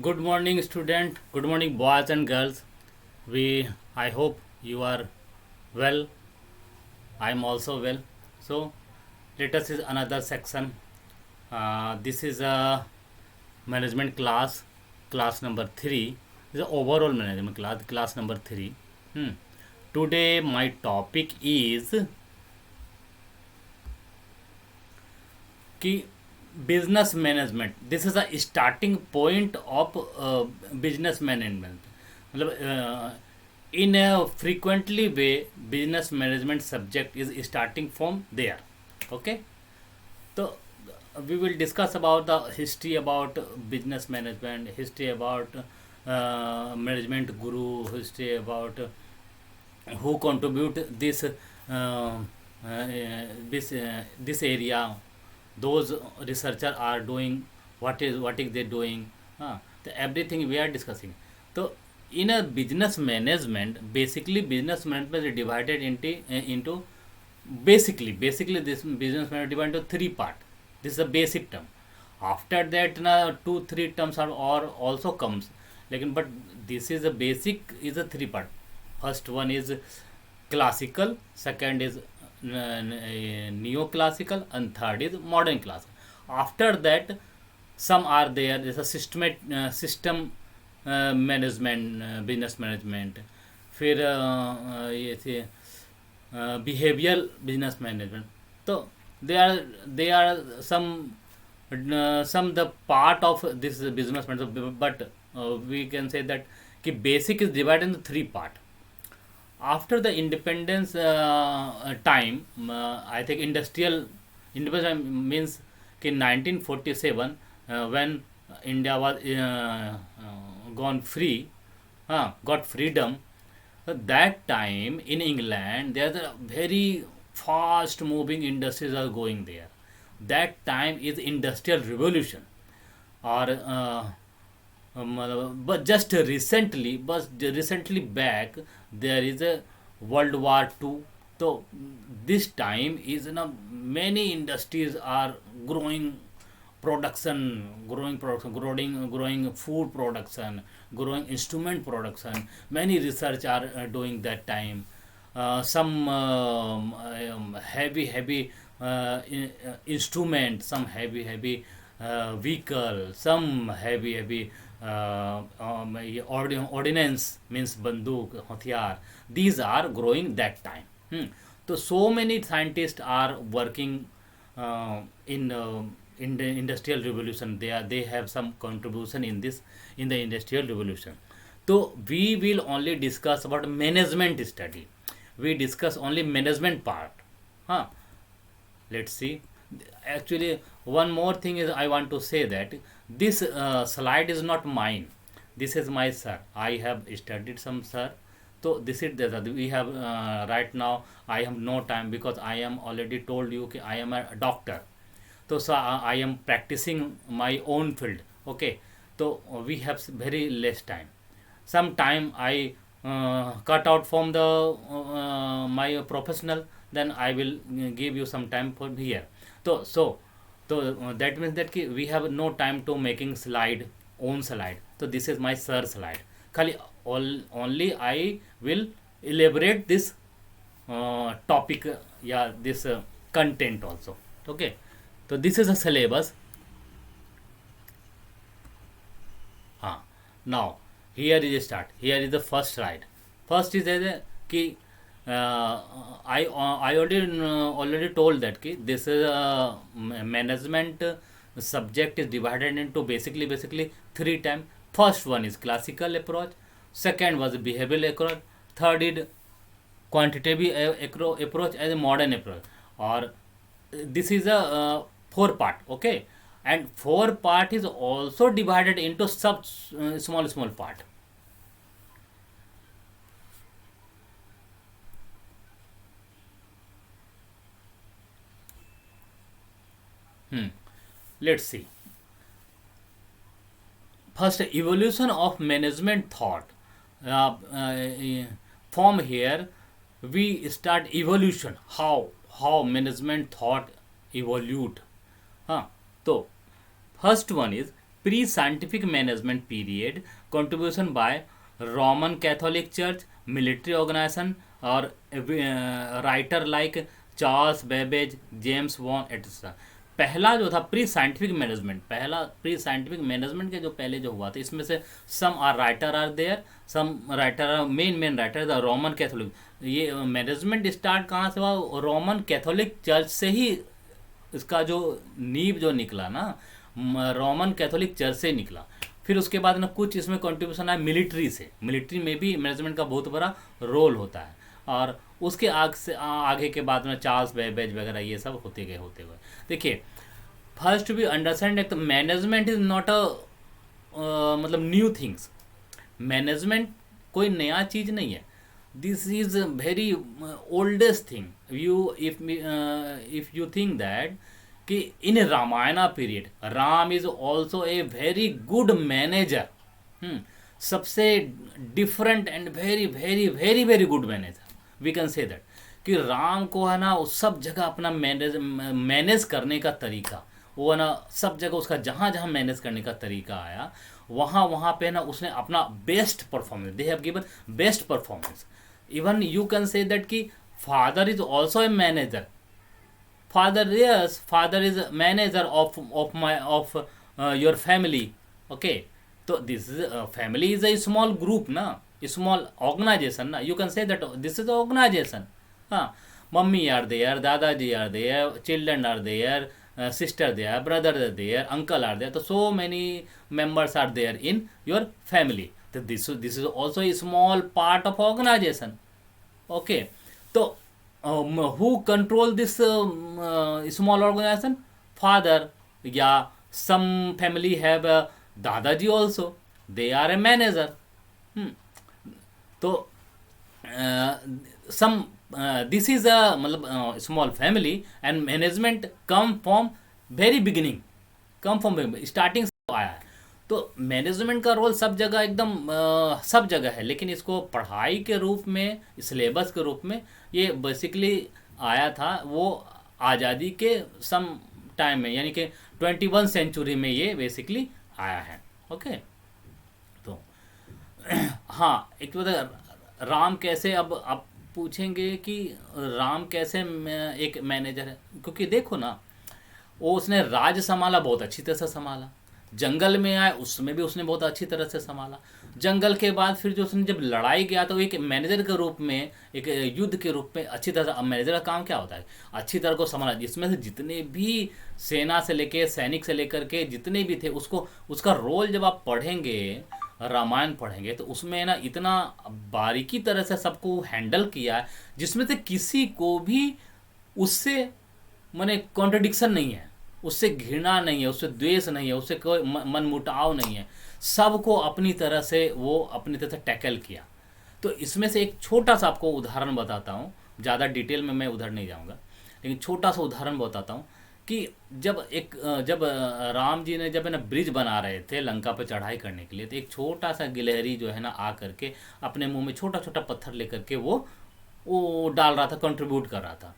Good morning, student. Good morning, boys and girls. I hope you are well. I am also well. So, let us is another section. This is a management class, class number three. This is a overall management class, class number three. Hmm. Today, my topic is कि business management this is a starting point of business management मतलब in a frequently way business management subject is starting from there okay तो we will discuss about the history about business management, history about management guru, history about who contribute this area, those researcher are doing, what is they doing, everything we are discussing. So in a business management, basically business management is divided into basically this business management divided into three part. This is a basic term. After that na two three terms are also comes, लेकिन but this is a basic is a three part. First one is classical, second is neoclassical, and third is modern classical. After that, some are there. There's a system management, business management. फिर ये थे behavioral business management. So they are some the part of this business management, but we can say that कि basic is divided into three part. After the independence time, I think industrial independence means in 1947 when India was gone free, got freedom. That time in England, there's a very fast moving industries are going there. That time is industrial revolution or but recently back there is a World War II. So this time is many industries are growing food production, growing instrument production. Many research are doing that time. Some heavy instrument, some heavy vehicle, some heavy ordinance means banduk, hathiyar. These are growing that time. So many scientists are working in the industrial revolution. They have some contribution in the industrial revolution. So we will only discuss about management study. We discuss only management part. Huh? Let's see. Actually, one more thing is I want to say that this slide is not mine. This is my sir. I have studied some sir. So this is the we have right now. I have no time because I am already told you I am a doctor. So I am practicing my own field. Okay. So we have very less time. Some time I cut out from the my professional, then I will give you some time for here. So that means that we have no time to making slide, own slide. So this is my sir slide. Khali only I will elaborate this topic, yeah, this content also. Okay. So this is a syllabus. Now here is a start. Here is the first slide. First is कि I already told that कि this is a management subject is divided into basically three time. First one is classical approach, second was behavioral approach, third is quantitative approach and a modern approach. Or this is a four part. Okay. And four part is also divided into sub small part. Let's see. First, evolution of management thought. From here we start evolution, how management thought evolved. huh. So first one is pre scientific management period, contribution by Roman Catholic church, military organisation और writer like Charles Babbage, James Watt etcetera. पहला जो था pre scientific management, पहला pre scientific management के जो पहले जो हुआ था, इसमें से some are writer are there, some writer are main writer the Roman Catholic. ये मैनेजमेंट स्टार्ट कहाँ से हुआ? रोमन कैथोलिक चर्च से ही इसका जो नींव जो निकला ना, रोमन कैथोलिक चर्च से निकला। फिर उसके बाद ना कुछ इसमें कंट्रीब्यूशन आया मिलिट्री से, मिलिट्री में भी मैनेजमेंट का बहुत बड़ा रोल होता है। और उसके आगे के बाद में चार्ल्स बेबेज वगैरह ये सब होते गए देखिए, फर्स्ट वी अंडरस्टैंड एक मैनेजमेंट इज नॉट अ मतलब न्यू थिंग्स। मैनेजमेंट कोई नया चीज़ नहीं है, this is very oldest thing. If you think that कि in Ramayana period Ram is also a very good manager, सबसे different and very very very very good manager, we can say that कि राम को है ना उस सब जगह अपना मैनेज करने का तरीका, वो है ना सब जगह उसका जहाँ जहाँ मैनेज करने का तरीका आया, वहाँ वहाँ पे ना उसने अपना best performance, they have given best performance. Even you can say that कि father is also a manager, father yes, father is manager of your family. Okay, तो this is family is a small group ना, small organisation ना, you can say that this is organisation. हाँ, mummy are there, दादाजी are there, children are there, sister there, brother there, uncle are there, so so many members are there in your family. So this is also a small part of organization. Okay, so who control this small organization? Father, yeah, some family have dadaji also, they are a manager. तो some this is a मतलब small family and management come from very beginning, come from starting से आया है। तो management का role सब जगह एकदम सब जगह है, लेकिन इसको पढ़ाई के रूप में, सिलेबस के रूप में ये बेसिकली आया था वो आज़ादी के सम टाइम में, यानी कि 21 सेंचुरी में ये बेसिकली आया है। ओके, तो हाँ, एक तो राम कैसे, अब आप पूछेंगे कि राम कैसे एक मैनेजर है, क्योंकि देखो ना वो उसने राज संभाला, बहुत अच्छी तरह से संभाला। जंगल में आए उसमें भी उसने बहुत अच्छी तरह से संभाला। जंगल के बाद फिर जो उसने जब लड़ाई गया तो एक मैनेजर के रूप में, एक युद्ध के रूप में अच्छी तरह से, मैनेजर का काम क्या होता है? अच्छी तरह को संभाला, जिसमें से जितने भी सेना से लेके सैनिक से लेकर के जितने भी थे, उसको उसका रोल जब आप पढ़ेंगे, रामायण पढ़ेंगे, तो उसमें ना इतना बारीकी तरह से सबको हैंडल किया है, जिसमें से किसी को भी उससे माने कॉन्ट्रडिक्शन नहीं है, उससे घृणा नहीं है, उससे द्वेष नहीं है, उससे कोई मनमुटाव नहीं है, सबको अपनी तरह से वो अपनी तरह से टैकल किया। तो इसमें से एक छोटा सा आपको उदाहरण बताता हूँ, ज़्यादा डिटेल में मैं उधर नहीं जाऊँगा, लेकिन छोटा सा उदाहरण बताता हूँ कि जब राम जी ने जब है ना ब्रिज बना रहे थे लंका पर चढ़ाई करने के लिए, तो एक छोटा सा गिलहरी जो है ना आ करके अपने मुंह में छोटा छोटा पत्थर लेकर के वो डाल रहा था, कंट्रीब्यूट कर रहा था।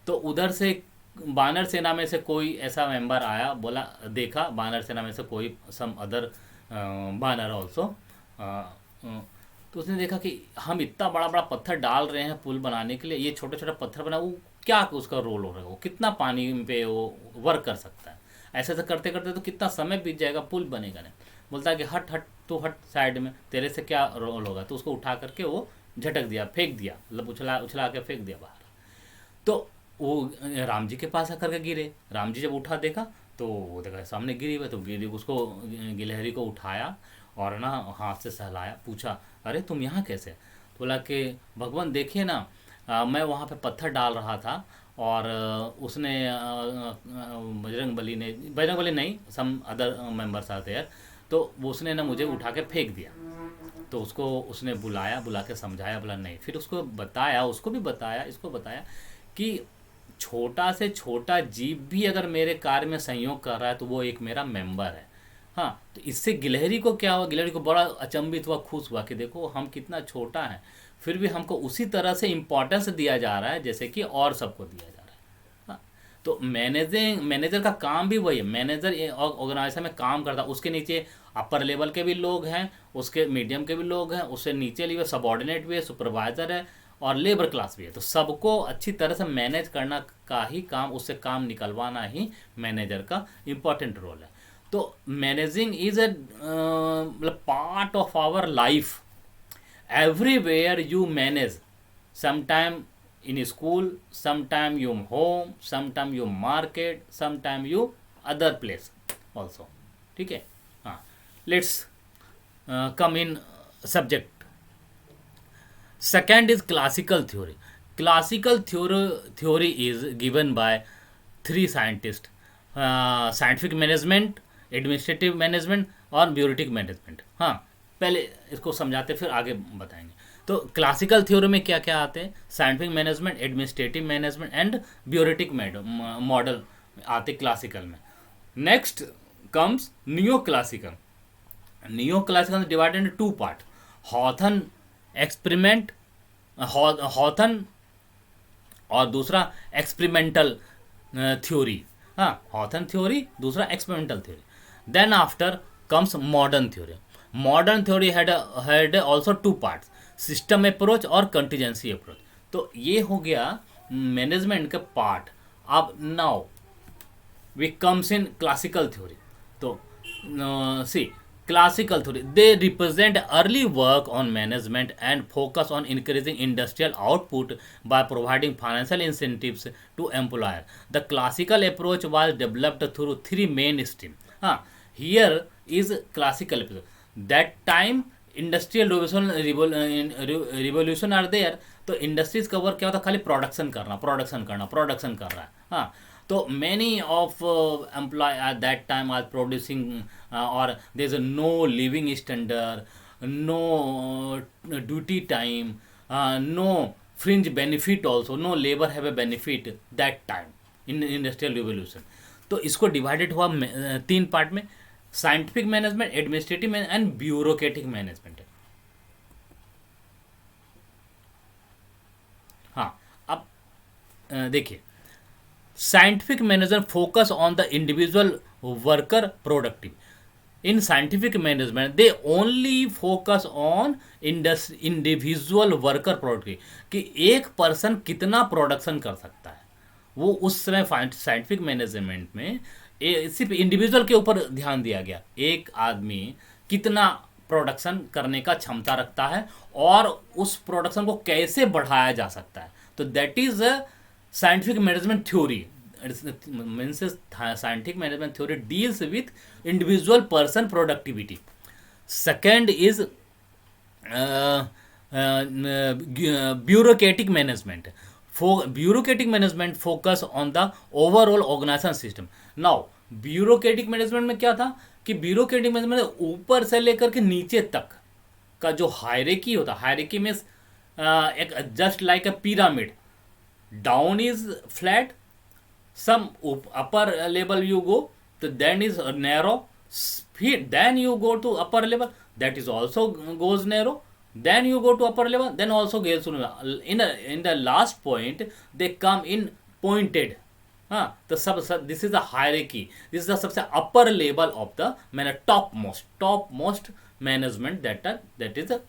तो उधर से बानर सेना में से कोई ऐसा मेंबर आया, बोला, देखा बानर सेना में से कोई सम अदर बानर ऑल्सो, तो उसने देखा कि हम इतना बड़ा बड़ा पत्थर डाल रहे हैं पुल बनाने के लिए, ये छोटा छोटा पत्थर बना, वो क्या उसका रोल हो रहा है, वो कितना पानी पे वो वर्क कर सकता है, ऐसे ऐसे करते करते तो कितना समय बीत जाएगा, पुल बनेगा नहीं। बोलता है कि हट हट तू हट साइड में, तेरे से क्या रोल होगा। तो उसको उठा करके वो झटक दिया, फेंक दिया, मतलब उछला उछला के फेंक दिया बाहर। तो वो राम जी के पास आकर के गिरे। राम जी जब उठा देखा तो वो देखा सामने गिरी हुई, तो गिरी उसको गिलहरी को उठाया और ना हाथ से सहलाया, पूछा अरे तुम यहाँ कैसे? तो बोला कि भगवान देखिए ना, मैं वहाँ पे पत्थर डाल रहा था और उसने बजरंग बली नहीं, सम अदर मेंबर्स आते यार, तो वो उसने ना मुझे उठा के फेंक दिया। तो उसको उसने बुला के समझाया, बोला नहीं, फिर उसको बताया, उसको भी बताया, इसको बताया कि छोटा से छोटा जीव भी अगर मेरे कार्य में सहयोग कर रहा है तो वो एक मेरा मेंबर है। हाँ, तो इससे गिलहरी को क्या हुआ, गिलहरी को बड़ा अचंभित हुआ, खुश हुआ कि देखो हम कितना छोटा है, फिर भी हमको उसी तरह से इम्पोर्टेंस दिया जा रहा है जैसे कि और सबको दिया जा रहा है। हाँ, तो मैनेजर का काम भी वही है। मैनेजर ऑर्गेनाइजेशन में काम करता है, उसके नीचे अपर लेवल के भी लोग हैं, उसके मीडियम के भी लोग हैं, उससे नीचे लेवल सबॉर्डिनेट भी है, सुपरवाइजर है और लेबर क्लास भी है। तो सबको अच्छी तरह से मैनेज करना का ही काम, उससे काम निकलवाना ही मैनेजर का इम्पोर्टेंट रोल है। तो मैनेजिंग इज ए मतलब part of our life. everywhere you manage, sometime in school, sometime you home, sometime you market, sometime you other place also। ठीक है, हाँ। Let's come in subject. Second is classical theory. Classical theory is given by three scientist, scientific management, administrative management और ब्यूरोटिक management. हाँ, पहले इसको समझाते फिर आगे बताएंगे। तो क्लासिकल थ्योरी में क्या क्या आते हैं? Scientific management, administrative management and bureaucratic model आते क्लासिकल में। Next comes new classical. New classical divided into two part, Hawthorne experiment, Hawthorne और दूसरा एक्सपेरिमेंटल थ्योरी। हाँ, हॉथन थ्योरी, दूसरा experimental theory. Then after comes modern theory. Modern theory had also two parts, system approach और contingency approach. तो ये हो गया management का पार्ट। अब now we comes in classical theory. तो see classical theory, they represent early work on management and focus on increasing industrial output by providing financial incentives to employer. The classical approach was developed through three main streams. Here is classical approach. That time industrial revolution are there. तो industries का work क्या होता है? खाली production करना, production कर रहा है। हाँ, तो many of employ at that time are producing और there is no living standard, no duty time, no fringe benefit also, no labour have a benefit that time in industrial revolution. तो इसको divided हुआ तीन part में, scientific management, administrative management and bureaucratic management. हाँ, अब देखिए, scientific management focus on the individual worker productive. In scientific management they only focus on individual worker productive, कि एक पर्सन कितना प्रोडक्शन कर सकता है। वो उस समय साइंटिफिक मैनेजमेंट में सिर्फ इंडिविजुअल के ऊपर ध्यान दिया गया, एक आदमी कितना प्रोडक्शन करने का क्षमता रखता है और उस प्रोडक्शन को कैसे बढ़ाया जा सकता है। तो that is a scientific management theory. Means scientific management theory deals with individual person productivity. Second is bureaucratic management. Bureaucratic management focus on the overall organization system. Now bureaucratic management में क्या था कि bureaucratic management ऊपर से लेकर के नीचे तक का जो हायरार्की होता, हायरार्की में एक just like a pyramid, down is flat, some upper level you go, so then is narrow, then you go to upper level, that is also goes narrow, then you go to upper level, then also goes to in the last point they come in pointed. तो सब this is the hierarchy, this is the सबसे upper level of the topmost management, that is the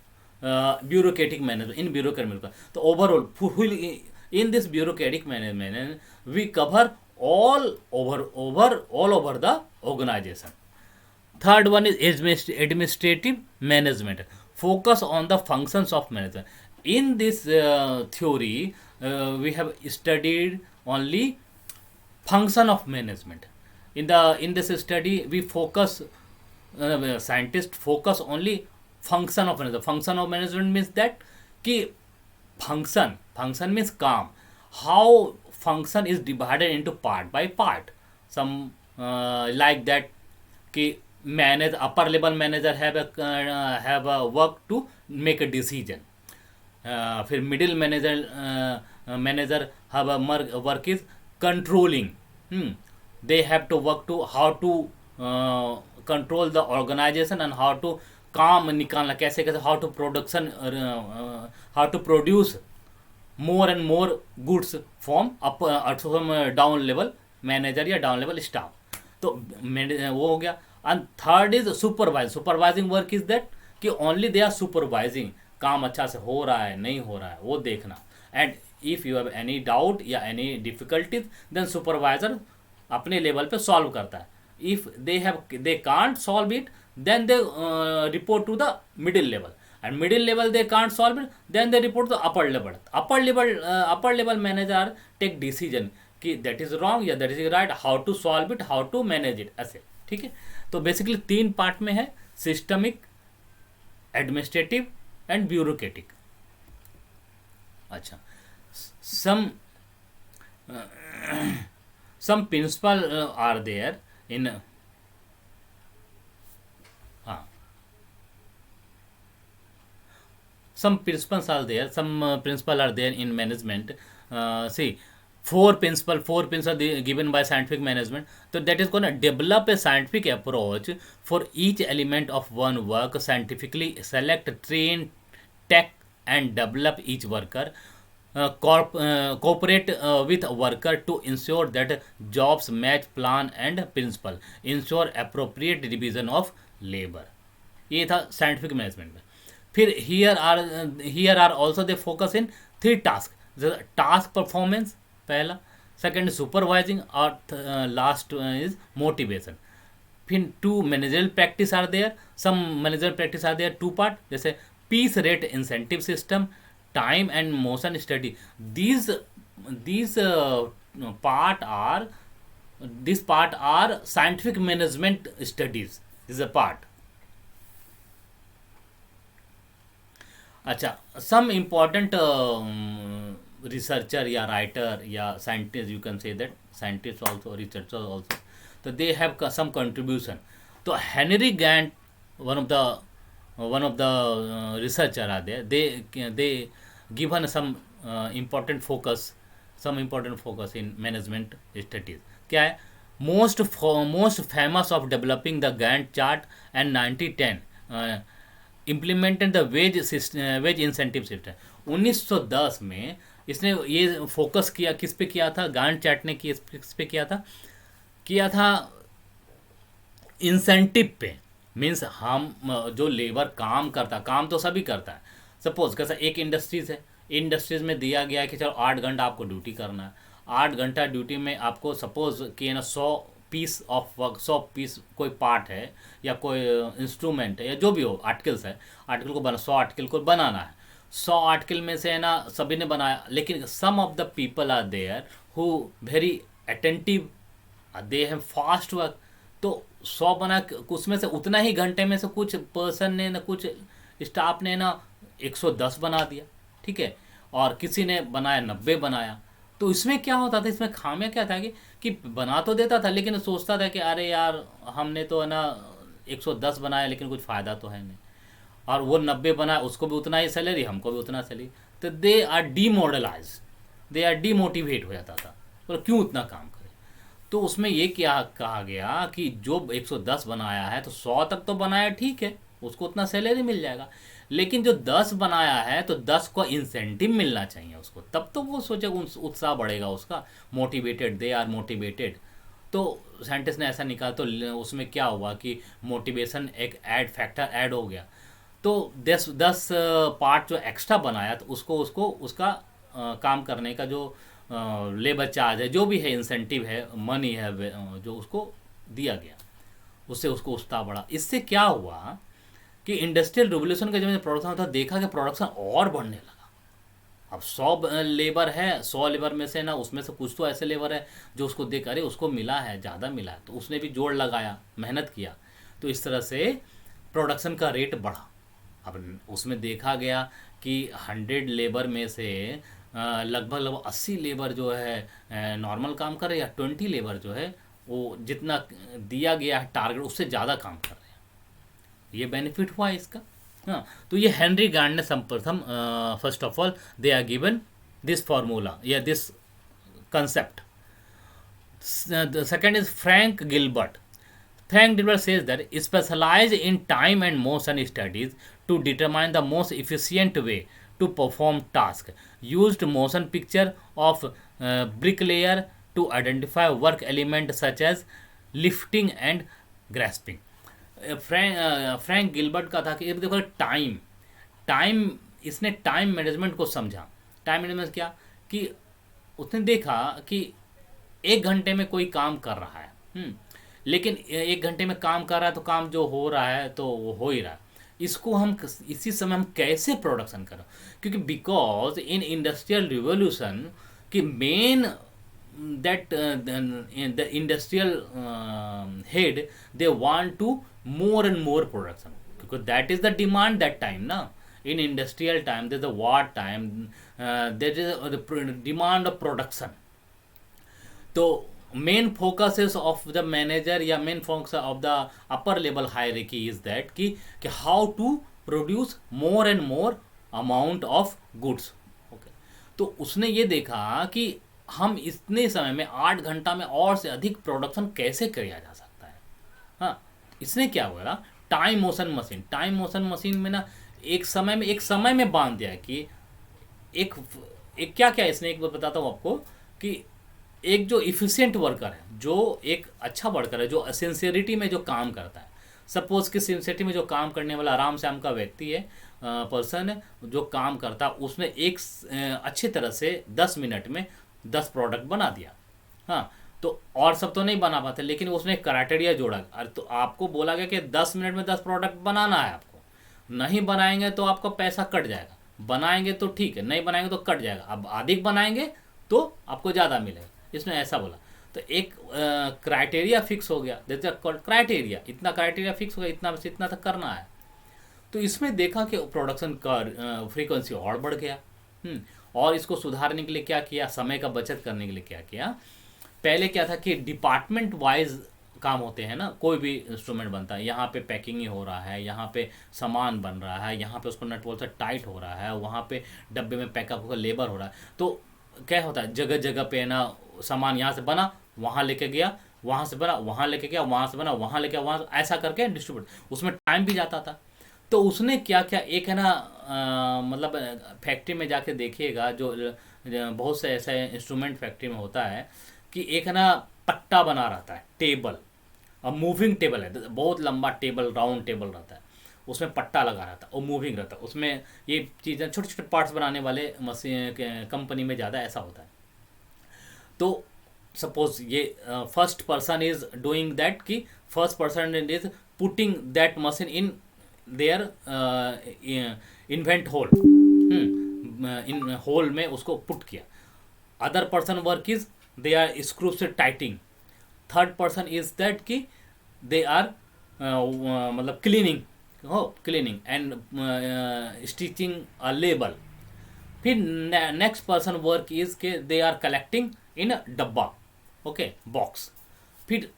bureaucratic management in bureaucratic management. So overall in this bureaucratic management we cover all over the organization. Third one is administrative management, focus on the functions of management. In this theory we have studied only function of management. In this study we focus, scientists focus only function of management. Function of management means that कि function means काम, how function is divided into part by part. Some like that कि manager, upper level manager have a work to make a decision. फिर middle manager have a work is controlling. They have to work to how to control the organization and how to काम निकालना, कैसे how to how to produce more and more goods from down level manager या down level staff. तो वो हो गया। And third is supervising work is that कि only they are supervising, काम अच्छा से हो रहा है नहीं हो रहा है वो देखना। And if you have any doubt या एनी डिफिकल्टीज देन सुपरवाइजर अपने लेवल पे सॉल्व करता है। If they can't solve it then they report to the middle level, and middle level they can't solve it, then they report to upper level manager take decision कि that is wrong या that is right, how to solve it, how to manage it, ऐसे। ठीक है, तो basically 3 part में है, systemic, administrative and bureaucratic. अच्छा, some some principle are there in some principles are there, principle are there in management. See, four principles given by scientific management. So that is going to develop a scientific approach for each element of one work, scientifically select, train, tech and develop each worker, cooperate with worker to ensure that jobs match plan and principle, ensure appropriate division of labor। ये था scientific management में। फिर here are also they focus in 3 task. Task performance पहला, second supervising और last is motivation. फिर 2 managerial practice are there, some managerial practice are there 2 part, जैसे piece rate incentive system, time and motion study. these part are this part are scientific management studies, this is a part। अच्छा, some important researcher या writer या scientist, you can say that scientist also, researcher also, तो दे have some contribution. तो Henry Gantt one of the researcher are there, they given some important focus in management studies। क्या है, most famous of developing the Gantt chart and 90-10 implemented the ways incentive system. 1910 में इसने ये focus किया, किस पे किया था, गांठ चार्ट ने किस पे किया था इंसेंटिव पे। मीन्स हम जो लेबर काम करता, काम तो सभी करता है। सपोज कैसा एक इंडस्ट्रीज है, इंडस्ट्रीज में दिया गया है कि चलो 8 घंटा आपको ड्यूटी करना है। 8 घंटा ड्यूटी में आपको सपोज कि ना 100 पीस ऑफ वर्क, 100 पीस कोई पार्ट है या कोई इंस्ट्रूमेंट है या जो भी हो, आर्टिकल्स है, आर्टिकल को 100 आर्टिकल को बनाना है। 100 आर्टिकल में से है ना सभी ने बनाया, लेकिन some of the people are there who very attentive, they have fast work. तो 100 बना, उसमें से उतना ही घंटे में से कुछ पर्सन ने ना, कुछ स्टाफ ने ना 110 बना दिया, ठीक है, और किसी ने बनाया 90 बनाया। तो इसमें क्या होता था, इसमें खामियां क्या था कि बना तो देता था लेकिन सोचता था कि अरे यार हमने तो है ना 110 बनाया लेकिन कुछ फ़ायदा तो है नहीं, और वो 90 बनाया, उसको भी उतना ही सैलरी, हमको भी उतना सैलरी। तो they are demoralise, they are demotivate हो जाता था, और क्यों उतना काम करे। तो उसमें ये क्या कहा गया कि जो 110 बनाया है तो 100 तक तो बनाया, ठीक है, उसको उतना सैलरी मिल जाएगा, लेकिन जो 10 बनाया है तो 10 को इंसेंटिव मिलना चाहिए उसको, तब तो वो सोचेगा, उत्साह बढ़ेगा उसका, मोटिवेटेड, दे आर मोटिवेटेड। तो साइंटिस्ट ने ऐसा निकाला, तो उसमें क्या हुआ कि मोटिवेशन एक ऐड फैक्टर ऐड हो गया। तो 10 पार्ट जो एक्स्ट्रा बनाया तो उसको उसका काम करने का जो लेबर चार्ज है, जो भी है, इंसेंटिव है, मनी है, जो उसको दिया गया, उससे उसको उत्साह बढ़ा। इससे क्या हुआ कि इंडस्ट्रियल रिवोल्यूशन का जब प्रोडक्शन था, देखा कि प्रोडक्शन और बढ़ने लगा। अब 100 लेबर है, 100 लेबर में से ना, उसमें से कुछ तो ऐसे लेबर है जो उसको देख, अरे उसको मिला है, ज़्यादा मिला है, तो उसने भी जोड़ लगाया, मेहनत किया, तो इस तरह से प्रोडक्शन का रेट बढ़ा। अब उसमें देखा गया कि 100 लेबर में से लगभग 80 लेबर जो है नॉर्मल काम कर रहे हैं, या 20 लेबर जो है वो जितना दिया गया है टारगेट उससे ज़्यादा काम कर रहे हैं। ये बेनिफिट हुआ है इसका। हाँ, तो ये हेनरी गांड ने सर्वप्रथम, first of all they are given this formula या this concept. Second is Frank Gilbert. Frank Gilbert says that specialize in time and motion studies to determine the most efficient way to perform task. Used motion picture of bricklayer to identify work elements such as lifting and grasping. Frank Gilbert का था कि ये देखो time time इसने time management को समझा। Time management क्या कि उसने देखा कि 1 घंटे में कोई काम कर रहा है, लेकिन 1 घंटे में काम कर रहा है तो काम जो हो रहा है तो वो हो ही रहा है। इसको हम इसी समय हम कैसे प्रोडक्शन करें, क्योंकि बिकॉज इन इंडस्ट्रियल रिवोल्यूशन कि main that the industrial head they want to more and more production, because that is the demand that time na. In industrial time there is a war time, there is the demand of production. तो main focus of the manager या main focus of the upper level hierarchy is that कि how to produce more and more amount of goods. Okay, तो उसने ये देखा कि हम इतने समय में 8 घंटा में और से अधिक प्रोडक्शन कैसे किया जा सकता है। हाँ, इसने क्या हुआ, टाइम मोशन मशीन में ना एक समय में बांध दिया कि एक क्या इसने एक बार बताता हूँ आपको कि एक जो इफिशिएंट वर्कर है, जो एक अच्छा वर्कर है, जो सिंसियरिटी में जो काम करता है, सपोज कि सिंसियरिटी में जो काम करने वाला आराम से का व्यक्ति है, पर्सन है जो काम करता है, उसने एक अच्छी तरह से 10 मिनट में 10 प्रोडक्ट बना दिया। हाँ, तो और सब तो नहीं बना पाते, लेकिन उसने क्राइटेरिया जोड़ा। तो आपको बोला गया कि 10 मिनट में 10 प्रोडक्ट बनाना है, आपको नहीं बनाएंगे तो आपका पैसा कट जाएगा, बनाएंगे तो ठीक है, नहीं बनाएंगे तो कट जाएगा, अब अधिक बनाएंगे तो आपको ज़्यादा मिलेगा। इसने ऐसा बोला। तो एक क्राइटेरिया फिक्स हो गया, जैसे क्राइटेरिया, इतना क्राइटेरिया फिक्स हो गया, इतना बस इतना तक करना है। तो इसमें देखा कि प्रोडक्शन का फ्रीक्वेंसी और बढ़ गया। और इसको सुधारने के लिए क्या किया, समय का बचत करने के लिए क्या किया, पहले क्या था कि डिपार्टमेंट वाइज काम होते हैं ना, कोई भी इंस्ट्रूमेंट बनता है, यहाँ पे पैकिंग ही हो रहा है, यहाँ पे सामान बन रहा है, यहाँ पे उसको नट बोल्ट से टाइट हो रहा है, वहाँ पे डब्बे में पैकअप होकर लेबर हो रहा है। तो क्या होता है, जगह जगह पे ना सामान यहाँ से बना वहाँ लेके गया, वहाँ से बना वहाँ लेके गया, वहाँ से बना वहाँ लेके, वहाँ ऐसा करके डिस्ट्रीब्यूट, उसमें टाइम भी जाता था। तो उसने क्या क्या, एक है ना मतलब फैक्ट्री में जाके देखिएगा, जो बहुत से ऐसे इंस्ट्रूमेंट फैक्ट्री में होता है कि एक है ना पट्टा बना रहता है, टेबल, अब मूविंग टेबल है, बहुत लंबा टेबल, राउंड टेबल रहता है, उसमें पट्टा लगा रहता है और मूविंग रहता है। उसमें ये चीज़ें छोटे छोटे पार्ट्स बनाने वाले मशीन कंपनी में ज़्यादा ऐसा होता है। तो सपोज ये first person is doing that, कि first person is putting that machine in there invent hole, in hole में उसको पुट किया। Other person work is they are screw से tightening. Third person is that कि they are मतलब cleaning and stitching a label. फिर next person work is के they are collecting in डब्बा, okay, box. फिर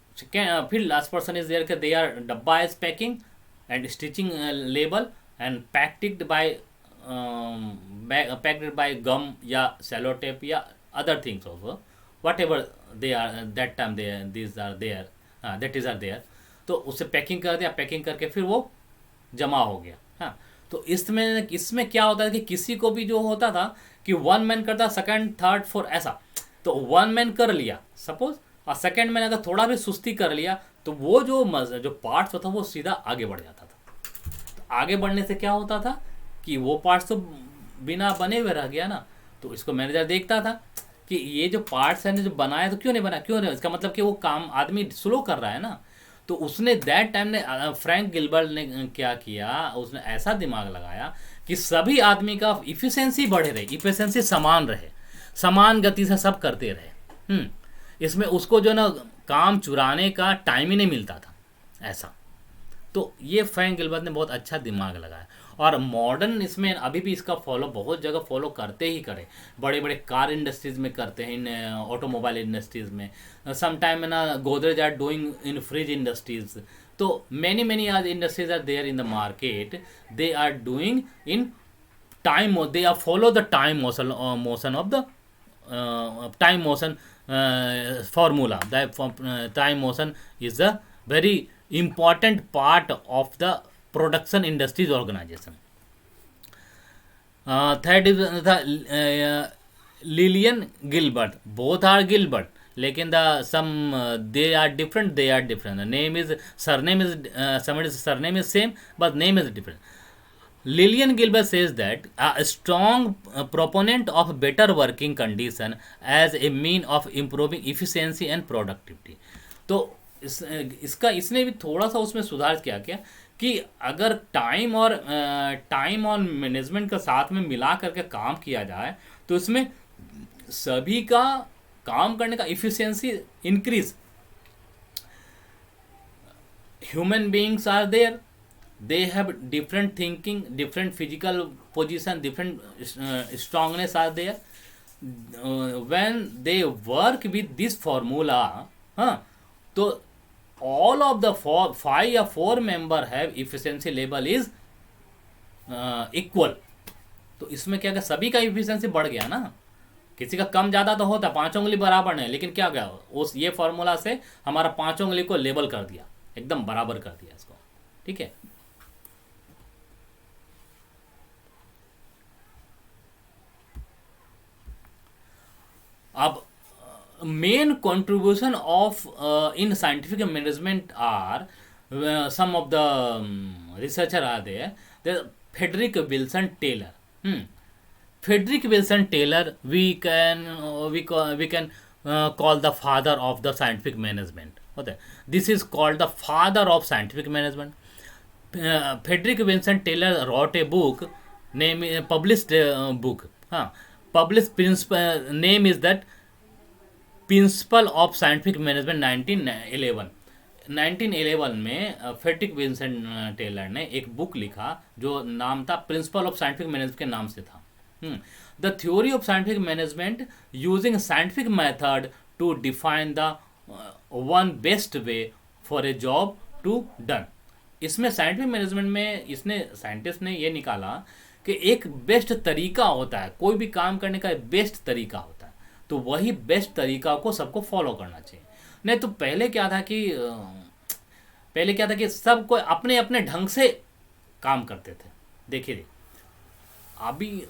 लास्ट पर्सन इज देयर के they are डब्बा is packing and stitching label and packed it by gum या cello tape या other things also, whatever they are that time these are there, that is are there। तो उससे packing कर दिया, packing करके फिर वो जमा हो गया। हाँ, तो इसमें क्या होता है कि किसी को भी जो होता था कि 1 मैन करता, सेकंड थर्ड फोर्थ ऐसा, तो 1 मैन कर लिया सपोज, और सेकंड मैन अगर थोड़ा भी सुस्ती कर लिया तो वो जो पार्ट्स होता वो सीधा आगे बढ़ जाता था। तो आगे बढ़ने से क्या होता था कि वो पार्ट्स तो बिना बने हुए रह गया ना। तो इसको मैनेजर देखता था कि ये जो पार्ट्स है जो बनाया तो क्यों नहीं बना, क्यों नहीं, इसका मतलब कि वो काम आदमी स्लो कर रहा है ना। तो उसने दैट टाइम ने फ्रैंक गिलबर्ट ने क्या किया, उसने ऐसा दिमाग लगाया कि सभी आदमी का इफिशिएंसी बढ़े रहे, इफिशिएंसी समान रहे, समान गति से सब करते रहे। इसमें उसको जो ना काम चुराने का टाइम ही नहीं मिलता था ऐसा। तो ये फ्रैंक गिलबर्ट ने बहुत अच्छा दिमाग लगाया। और मॉडर्न इसमें अभी भी इसका फॉलो बहुत जगह फॉलो करते ही करे, बड़े बड़े कार इंडस्ट्रीज में करते हैं, इन ऑटोमोबाइल इंडस्ट्रीज में, समटाइम में ना Godrej are doing in fridge industries. तो मैनी आज industries are there in the market, they are doing in time, they are follow the time motion of the time motion formula. The time motion is a very important part of the production industries organization. Third is the Lillian Gilbert. Both are Gilbert. लेकिन the some they are different, they are different, name is surname is somebody's surname is same but name is different. Lillian Gilbert says that a strong proponent of better working condition as a mean of improving efficiency and productivity. तो इसका इसने भी थोड़ा सा उसमें सुधार किया क्या कि अगर टाइम और मैनेजमेंट का साथ में मिला करके काम किया जाए तो इसमें सभी का काम करने का efficiency increase. Human beings are there, they have different thinking, different physical position, different strongness are there. When they work with this formula, so all of the five or four member have efficiency level is equal. तो इसमें क्या सभी का efficiency बढ़ गया ना. किसी का कम ज़्यादा तो होता, पाँचों उंगली बराबर नहीं, लेकिन क्या गया उस ये फॉर्मूला से हमारा पाँचों उंगली को लेबल कर दिया, एकदम बराबर कर दिया इसको. ठीक है. अब main contribution of in scientific management are some of the researcher are there. Frederick Wilson Taylor. Frederick Wilson Taylor we can call the father of the scientific management. Okay. This is called the father of scientific management. Frederick Wilson Taylor wrote a book, published book. Published principle name is that Principle of Scientific Management 1911. 1911 में Frederick Wilson Taylor ने एक book लिखा जो नाम था principle of scientific management के नाम से था. The theory of scientific management using scientific method to define the one best way for a job to done. इसमें साइंटिफिक मैनेजमेंट में इसने साइंटिस्ट ने ये निकाला कि एक बेस्ट तरीका होता है, कोई भी काम करने का बेस्ट तरीका होता है, तो वही बेस्ट तरीका को सबको फॉलो करना चाहिए. नहीं तो पहले क्या था कि सब कोई अपने अपने ढंग से काम करते थे. देखिए अभी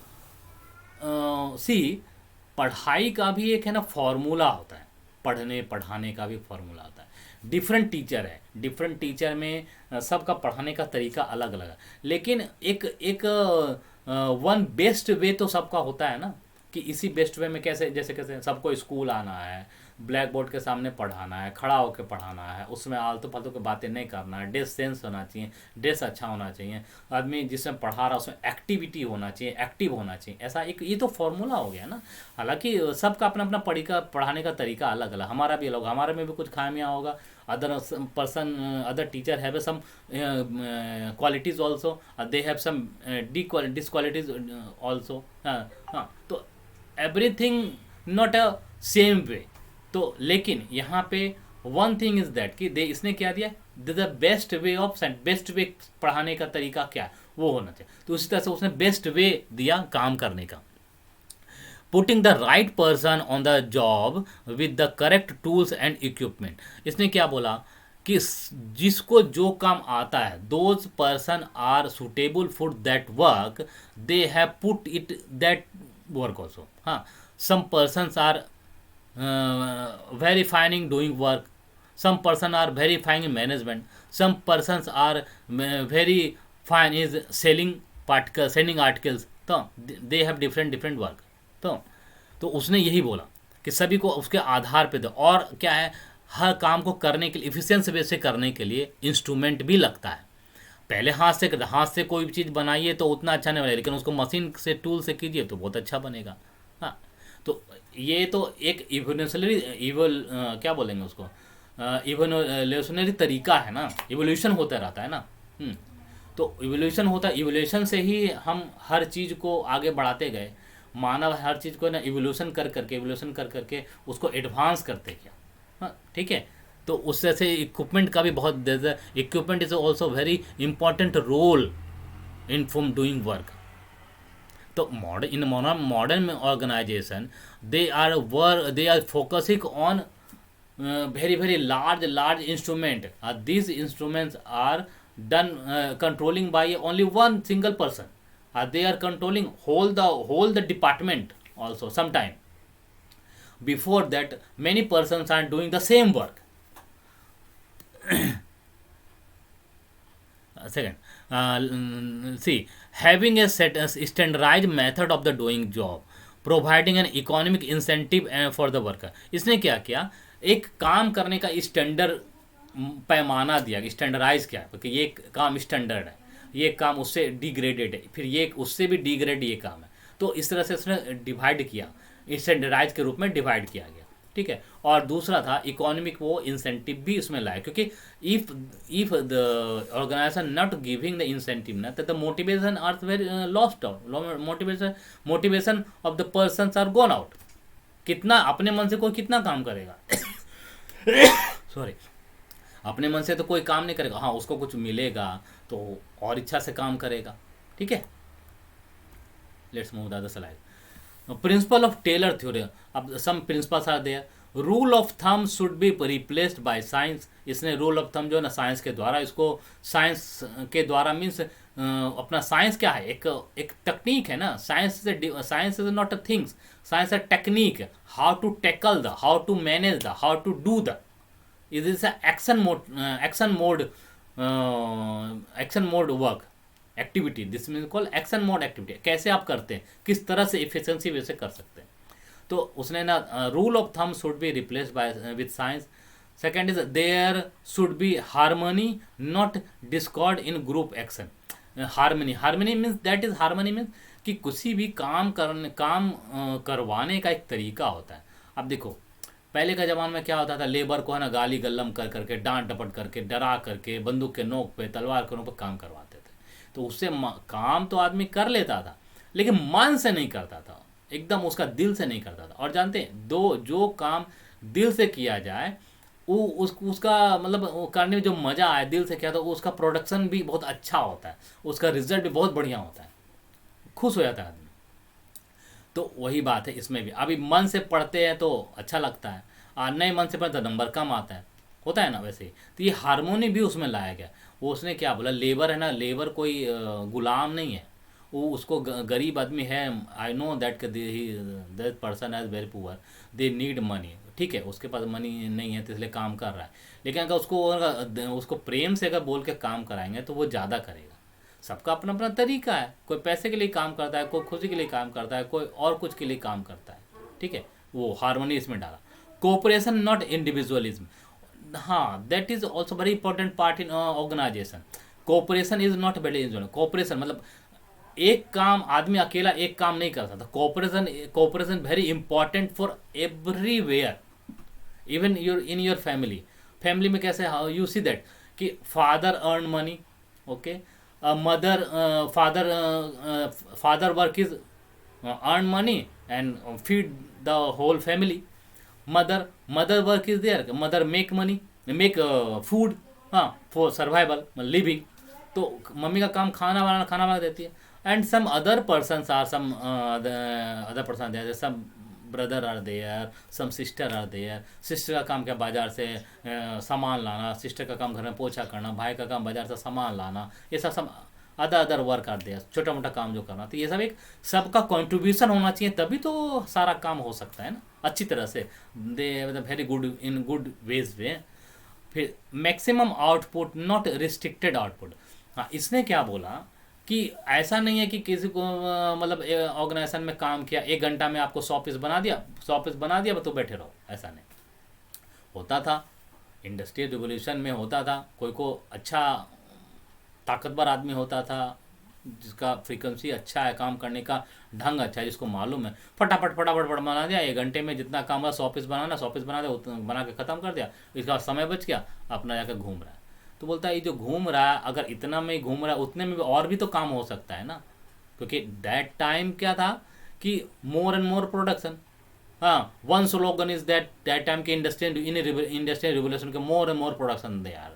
पढ़ाई का भी एक है ना फॉर्मूला होता है, पढ़ाने का भी फॉर्मूला होता है. डिफरेंट टीचर है, डिफरेंट टीचर में सबका पढ़ाने का तरीका अलग अलग है, लेकिन एक वन बेस्ट वे तो सबका होता है ना कि इसी बेस्ट वे में कैसे सबको स्कूल आना है, ब्लैक बोर्ड के सामने पढ़ाना है, खड़ा होकर पढ़ाना है, उसमें आलतू फालतू की बातें नहीं करना है, ड्रेस सेंस होना चाहिए, ड्रेस अच्छा होना चाहिए, आदमी जिसमें पढ़ा रहा उसमें एक्टिविटी होना चाहिए, एक्टिव होना चाहिए. ऐसा एक ये तो फॉर्मूला हो गया ना. हालांकि सबका अपना अपना पढ़ाने का तरीका अलग अलग, हमारा भी अलग, हमारे में भी कुछ खामियां होगा. Other teacher have some qualities also, they have some disqualities also. तो everything not a same way. तो लेकिन यहाँ पे वन थिंग इज दैट कि इसने क्या दिया, the best way of best way पढ़ाने का तरीका क्या है वो होना चाहिए. तो उसी तरह से उसने बेस्ट वे दिया काम करने का. Putting the right person on the job with the correct tools and equipment. इसने क्या बोला कि जिसको जो काम आता है, those person are suitable for that work, they have put it that work also. Some persons are very fine in doing work, some person are very fine in management, some persons are very fine is selling articles. तो they have different work. तो उसने यही बोला कि सभी को उसके आधार पे दो. और क्या है, हर काम को करने के लिए इफिशिएंसी वे से करने के लिए इंस्ट्रूमेंट भी लगता है. पहले हाथ से कोई भी चीज़ बनाइए तो उतना अच्छा नहीं बनेगा, लेकिन उसको मशीन से टूल से कीजिए तो बहुत अच्छा बनेगा. तो ये तो एक क्या बोलेंगे उसको, इवोल्यूशनरी तरीका है ना, इवोल्यूशन होता रहता है ना. तो इवोल्यूशन होता है, इवोल्यूशन से ही हम हर चीज़ को आगे बढ़ाते गए. मानव हर चीज़ को ना इवोल्यूशन कर करके उसको एडवांस करते गया. ठीक है. तो उससे से इक्विपमेंट का भी बहुत, equipment is also very important role in from doing work. तो modern organization, they are focusing on very large instrument. These instruments are done controlling by only one single person. They are controlling whole the department also sometime. before that many persons are doing the same work. Second, see, having a standardized method of the doing job, providing an economic incentive for the worker. इसने क्या किया, एक काम करने का standard पैमाना दिया, standardise किया कि ये काम स्टैंडर्ड है, ये काम उससे डिग्रेडेड है, फिर ये उससे भी डिग्रेड ये काम है। तो इस तरह से उसने डिवाइड किया, स्टैंडर्डाइज के रूप में डिवाइड किया गया, ठीक है। और दूसरा था इकोनॉमिक, वो इंसेंटिव भी उसमें लाया, क्योंकि if the organization not giving the incentive ना, तो the motivation are very lost out, motivation of the person are gone out. कितना अपने मन से कोई कितना काम करेगा सॉरी, अपने मन से तो कोई काम नहीं करेगा, हाँ उसको कुछ मिलेगा तो और इच्छा से काम करेगा, ठीक है। Let's move the slide. Principle of Taylor theory, अब some principles are there. Rule of thumb should be replaced by science. इसने रूल ऑफ थंब जो है ना साइंस के द्वारा, इसको साइंस के द्वारा मीन्स अपना साइंस क्या है, एक तकनीक है ना। Science is not a things, science a technique, how to tackle the, how to manage the, how to do the. It is action mode work activity, this mean call action mode activity. कैसे आप करते हैं, किस तरह से efficiency वैसे कर सकते हैं। तो उसने ना rule of thumb should be replaced by with science. Second is there should be harmony not discord in group action. Harmony means that is harmony means कि किसी भी काम करवाने का एक तरीका होता है। अब देखो पहले का ज़माना में क्या होता था, लेबर को है ना गाली गल्लम कर करके, डांट डपट करके, डरा करके, बंदूक के नोक पे, तलवार के नोक पे काम करवाते थे। तो उससे काम तो आदमी कर लेता था, लेकिन मन से नहीं करता था, एकदम उसका दिल से नहीं करता था। और जानते हैं जो काम दिल से किया जाए वो उसका मतलब वो करने में जो मज़ा आए, दिल से किया तो उसका प्रोडक्शन भी बहुत अच्छा होता है, उसका रिजल्ट भी बहुत बढ़िया होता है, खुश हो जाता है आदमी। तो वही बात है इसमें भी। अभी मन से पढ़ते हैं तो अच्छा लगता है, और नए मन से पढ़ते तो नंबर कम आता है, होता है ना वैसे ही। तो ये हारमोनी भी उसमें लाया गया। वो उसने क्या बोला, लेबर है ना, लेबर कोई गुलाम नहीं है, वो उसको गरीब आदमी है, I know that that person is very poor, they need money, ठीक है, उसके पास मनी नहीं है तो इसलिए काम कर रहा है। लेकिन अगर उसको प्रेम से अगर बोल के काम कराएंगे तो वो ज़्यादा करेगा। सबका अपना अपना तरीका है, कोई पैसे के लिए काम करता है, कोई खुशी के लिए काम करता है, कोई और कुछ के लिए काम करता है, ठीक है। वो हार्मोनी इसमें डाला। कोऑपरेशन नॉट इंडिविजुअलिज्म, हाँ that is also very important part in organization. Cooperation is not very individual. Cooperation मतलब एक काम, आदमी अकेला एक काम नहीं कर सकता। Cooperation very important for everywhere, even in your family में कैसे यू सी दैट कि father earn money, okay, father work is earn money and feed the whole family. Mother work is there, mother make money, make food, हाँ, for survival, living. तो mummy का काम खाना बना देती है। And some other person are some other person there, some brother are there, some sister are there. Sister का काम क्या, बाजार से सामान लाना, सिस्टर का काम घर में पोछा करना, भाई का काम बाजार से सामान लाना, ये सब अदर वर्क आर देयर, छोटा मोटा काम जो करना। तो ये सब एक सबका कंट्रीब्यूशन होना चाहिए, तभी तो सारा काम हो सकता है ना अच्छी तरह से। They very good in good ways way. फिर maximum output not restricted output. हाँ, इसने क्या बोला कि ऐसा नहीं है कि किसी को मतलब ऑर्गेनाइजेशन में काम किया 1 घंटा में आपको 100 पीस बना दिया तो बैठे रहो, ऐसा नहीं होता था। इंडस्ट्रियल रिवोल्यूशन में होता था, कोई को अच्छा ताकतवर आदमी होता था जिसका फ्रीक्वेंसी अच्छा है, काम करने का ढंग अच्छा है, जिसको मालूम है, फटाफट बना दिया 1 घंटे में, जितना काम हुआ 100 पीस बना दिया, बना के ख़त्म कर दिया, इसका समय बच गया, अपना जाकर घूम रहा है। तो बोलता है ये जो घूम रहा है, अगर इतना में घूम रहा है उतने में भी और भी तो काम हो सकता है ना, क्योंकि दैट टाइम क्या था कि मोर एंड मोर प्रोडक्शन। हाँ, one slogan is that time के इंडस्ट्रियल रिवोल्यूशन के more and more production they are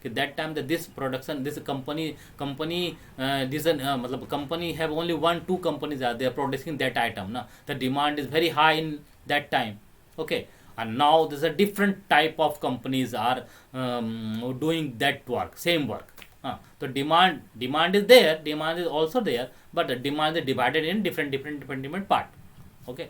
कि that time this production this company मतलब company have only 1-2 companies are there producing that item ना, the demand is very high in that time, okay. And now there's a different type of companies are doing that work, same work. So demand is there, demand is also there, but the demand is divided in different part. Okay.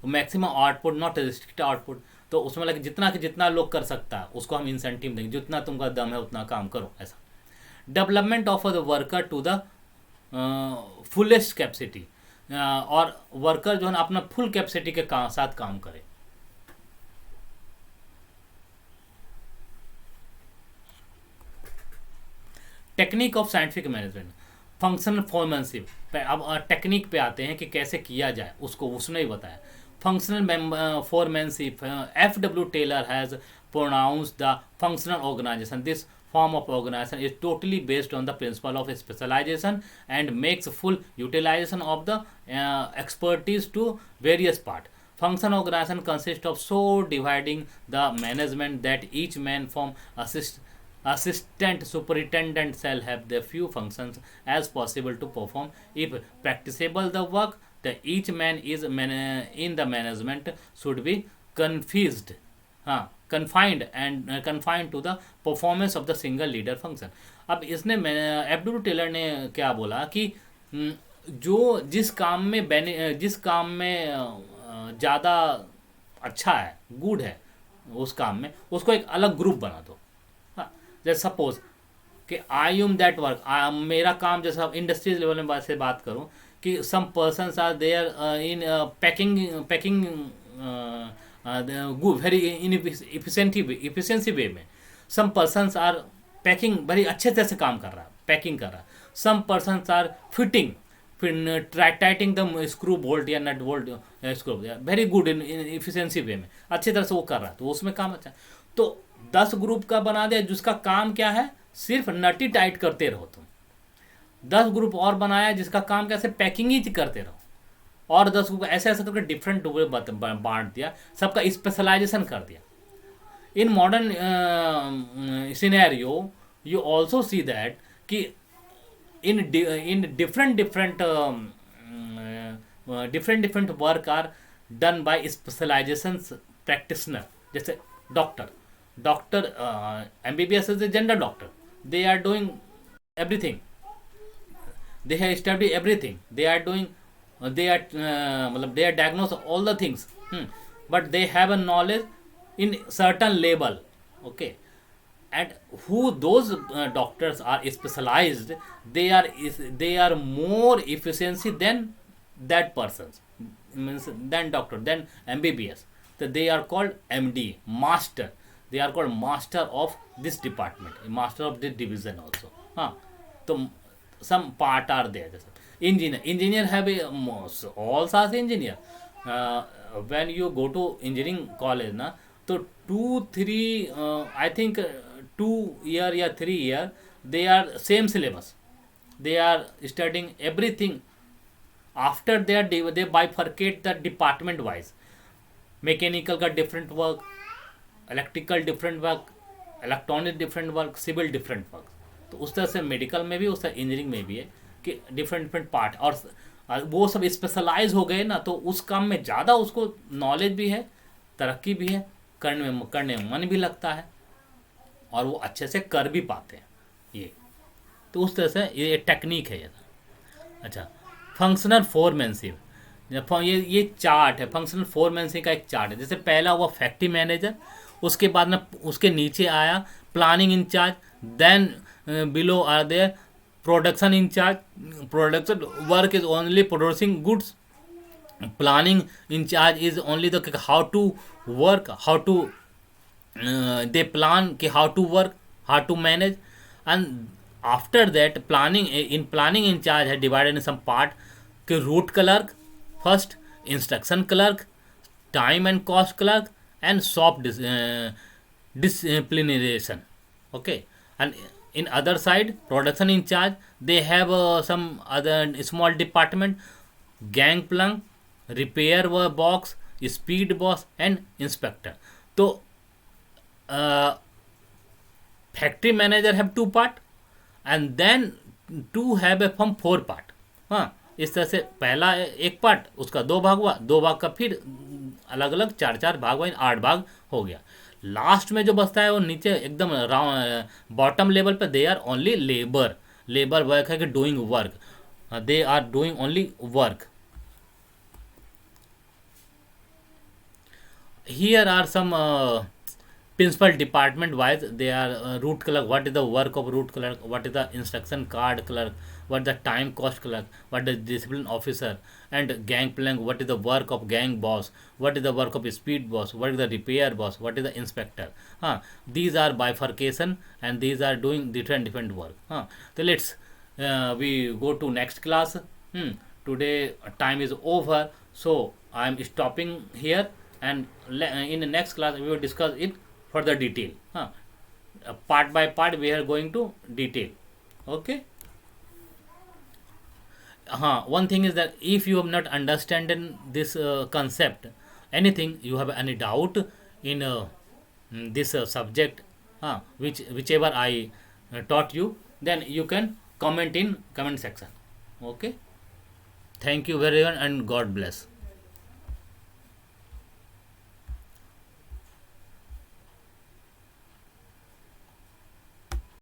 Maximum output not restrict output, तो उसमें लगे जितना कि जितना लोग कर सकता है उसको हम इंसेंटिव देंगे, जितना तुमका दम है उतना काम करो ऐसा। Development of the worker to the fullest capacity, और वर्कर जो है ना अपना फुल कैपेसिटी के साथ काम करे। Technique of scientific management, functional foremanship. अब टेक्निक पे आते हैं कि कैसे किया जाए, उसको उसने ही बताया। Functional foremanship, F W Taylor has pronounce the functional organization, this form of organization is totally based on the principle of specialization and makes full utilization of the expertise to various part. Function organization consists of so dividing the management that each man from assistant superintendent shall have the few functions as possible to perform. If practicable the work, the each man is in the management should be confused, confined and confined to the performance of the single leader function. अब इसने एब्डुल Taylor ने क्या बोला कि जो जिस काम में ज़्यादा अच्छा है, गुड है उस काम में, उसको एक अलग ग्रुप बना दो। हाँ, जैसे सपोज कि आई एम दैट वर्क, मेरा काम, जैसा इंडस्ट्रीज लेवल में से बात करूं कि some persons are there in packing very in efficiency way में। सम पर्सन्स आर पैकिंग बड़ी अच्छे तरह से काम कर रहा है, पैकिंग कर रहा है। सम पर्सन्स आर फिटिंग, फिर टाइटिंग द स्क्रू बोल्ट या nut bolt screw, very good in efficiency way में, अच्छी तरह से वो कर रहा है, तो उसमें काम अच्छा। तो 10 ग्रुप का बना दिया जिसका काम क्या है, सिर्फ नटी टाइट करते रहो तुम। 10 ग्रुप और बनाया जिसका काम कैसे पैकिंग ही करते रहो, और 10 ग्रुप ऐसे ऐसे करके डिफरेंट बांट दिया, सबका स्पेशलाइजेशन कर दिया। In modern scenario you also see that कि in different work are done by specializations practitioner. जैसे doctor MBBS is a general doctor, they are doing everything, they have studied everything, they are doing they are diagnose all the things, but they have a knowledge in certain level, okay. And who those doctors are specialized, they are more efficiency than that persons, means than doctor, than MBBS, so they are called MD, master, they are called master of this department, master of this division also. So some part are there. Engineer have a all such engineer, when you go to engineering college na, so 2-3 I think 2 year या 3 year they are same syllabus, they are studying everything. After that they bifurcate the department wise, mechanical का different work, electrical different work, electronic different work, civil different work. तो उस तरह से medical में भी, उस तरह इंजीनियरिंग में भी है कि डिफरेंट पार्ट, और वो सब स्पेशलाइज हो गए ना, तो उस काम में ज़्यादा उसको नॉलेज भी है, तरक्की भी है, करने में मन भी लगता है, और वो अच्छे से कर भी पाते हैं ये। तो उस तरह से ये टेक्निक है ये। अच्छा, फंक्शनल फोरमैनशिप, ये चार्ट है, फंक्शनल फोरमैनशिप का एक चार्ट है। जैसे पहला हुआ फैक्ट्री मैनेजर, उसके बाद में उसके नीचे आया planning in charge, then below are there production in charge, production work is only producing goods, planning in charge is only the how to work, how to they plan how to work, how to manage. And after that planning in charge है divided in some part कि root clerk first, instruction clerk, time and cost clerk, and shop disciplination, okay. And in other side production in charge, they have some other small department, gangplank, repair box, speed box, and inspector. तो factory manager have 2 part and then 2 have a from 4 part. इस तरह से पहला एक part, उसका 2 भाग हुआ, 2 भाग का फिर अलग अलग 4 भाग हुआ, 8 भाग हो गया। लास्ट में जो बचता है वो नीचे एकदम बॉटम लेवल पे they are only labour work है कि doing work, they are doing only work. here are some principal department wise. They are root clerk, what is the work of root clerk, what is the instruction card clerk, what the time cost clerk, what is discipline officer, and gang plank, what is the work of gang boss, what is the work of speed boss, what is the repair boss, what is the inspector. These are bifurcation, and these are doing different work. So let's we go to next class. Today time is over, so I am stopping here, and in the next class we will discuss it further detail. Part by part we are going to detail. Okay. One thing is that if you have not understanding this concept, anything you have any doubt in this subject, whichever I taught you, then you can comment in comment section. Okay. Thank you very much and God bless.